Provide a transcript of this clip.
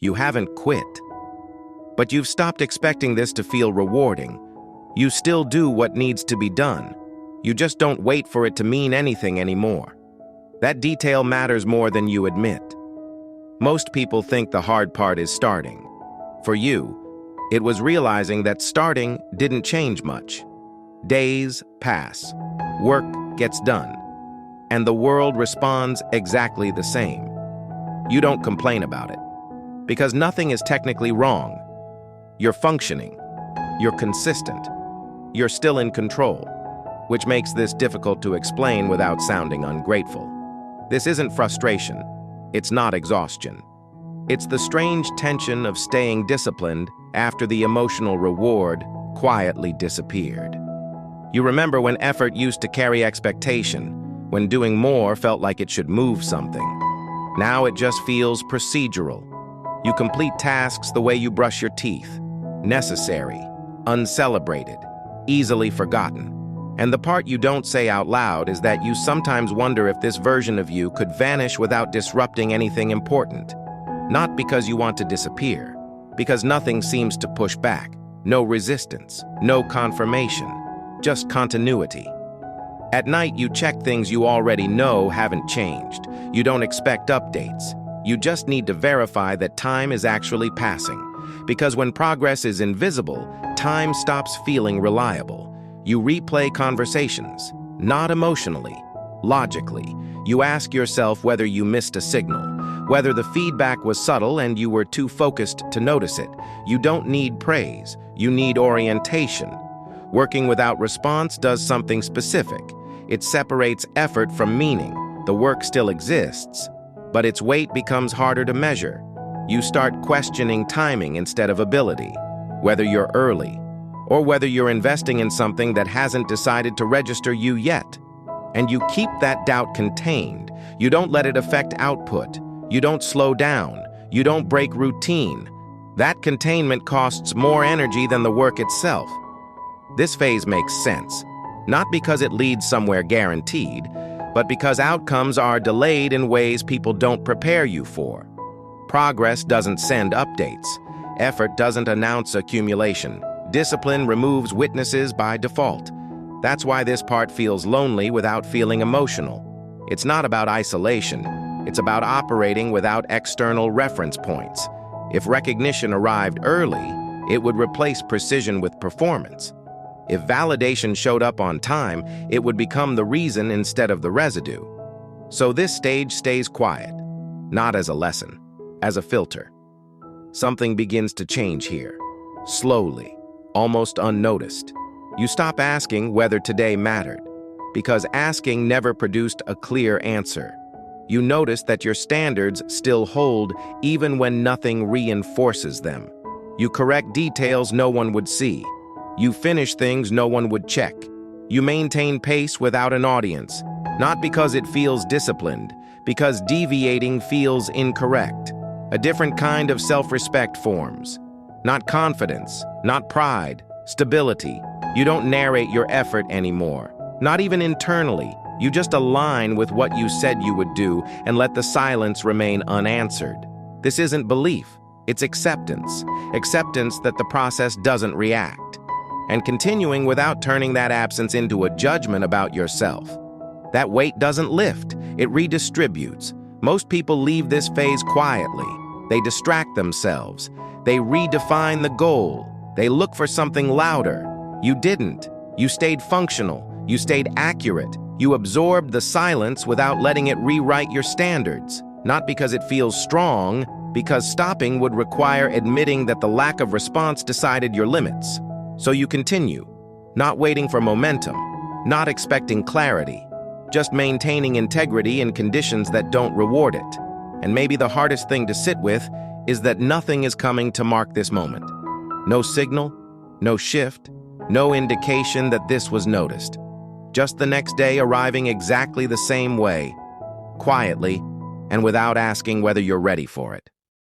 You haven't quit. But you've stopped expecting this to feel rewarding. You still do what needs to be done. You just don't wait for it to mean anything anymore. That detail matters more than you admit. Most people think the hard part is starting. For you, it was realizing that starting didn't change much. Days pass, work gets done, and the world responds exactly the same. You don't complain about it, because nothing is technically wrong. You're functioning, you're consistent, you're still in control, which makes this difficult to explain without sounding ungrateful. This isn't frustration, it's not exhaustion. It's the strange tension of staying disciplined after the emotional reward quietly disappeared. You remember when effort used to carry expectation, when doing more felt like it should move something. Now it just feels procedural. You complete tasks the way you brush your teeth. Necessary, uncelebrated, easily forgotten. And the part you don't say out loud is that you sometimes wonder if this version of you could vanish without disrupting anything important. Not because you want to disappear, because nothing seems to push back. No resistance, no confirmation, just continuity. At night, you check things you already know haven't changed. You don't expect updates. You just need to verify that time is actually passing. Because when progress is invisible, time stops feeling reliable. You replay conversations, not emotionally, logically. You ask yourself whether you missed a signal, whether the feedback was subtle and you were too focused to notice it. You don't need praise, you need orientation. Working without response does something specific. It separates effort from meaning. The work still exists, but its weight becomes harder to measure. You start questioning timing instead of ability, whether you're early, or whether you're investing in something that hasn't decided to register you yet. And you keep that doubt contained. You don't let it affect output. You don't slow down. You don't break routine. That containment costs more energy than the work itself. This phase makes sense, not because it leads somewhere guaranteed, but because outcomes are delayed in ways people don't prepare you for. Progress doesn't send updates. Effort doesn't announce accumulation. Discipline removes witnesses by default. That's why this part feels lonely without feeling emotional. It's not about isolation. It's about operating without external reference points. If recognition arrived early, it would replace precision with performance. If validation showed up on time, it would become the reason instead of the residue. So this stage stays quiet, not as a lesson, as a filter. Something begins to change here, slowly, almost unnoticed. You stop asking whether today mattered, because asking never produced a clear answer. You notice that your standards still hold even when nothing reinforces them. You correct details no one would see. You finish things no one would check. You maintain pace without an audience, not because it feels disciplined, because deviating feels incorrect. A different kind of self-respect forms. Not confidence, not pride, stability. You don't narrate your effort anymore, not even internally. You just align with what you said you would do and let the silence remain unanswered. This isn't belief, it's acceptance. Acceptance that the process doesn't react. And continuing without turning that absence into a judgment about yourself. That weight doesn't lift, it redistributes. Most people leave this phase quietly. They distract themselves. They redefine the goal. They look for something louder. You didn't. You stayed functional. You stayed accurate. You absorbed the silence without letting it rewrite your standards. Not because it feels strong, because stopping would require admitting that the lack of response decided your limits. So you continue, not waiting for momentum, not expecting clarity, just maintaining integrity in conditions that don't reward it. And maybe the hardest thing to sit with is that nothing is coming to mark this moment. No signal, no shift, no indication that this was noticed. Just the next day arriving exactly the same way, quietly, and without asking whether you're ready for it.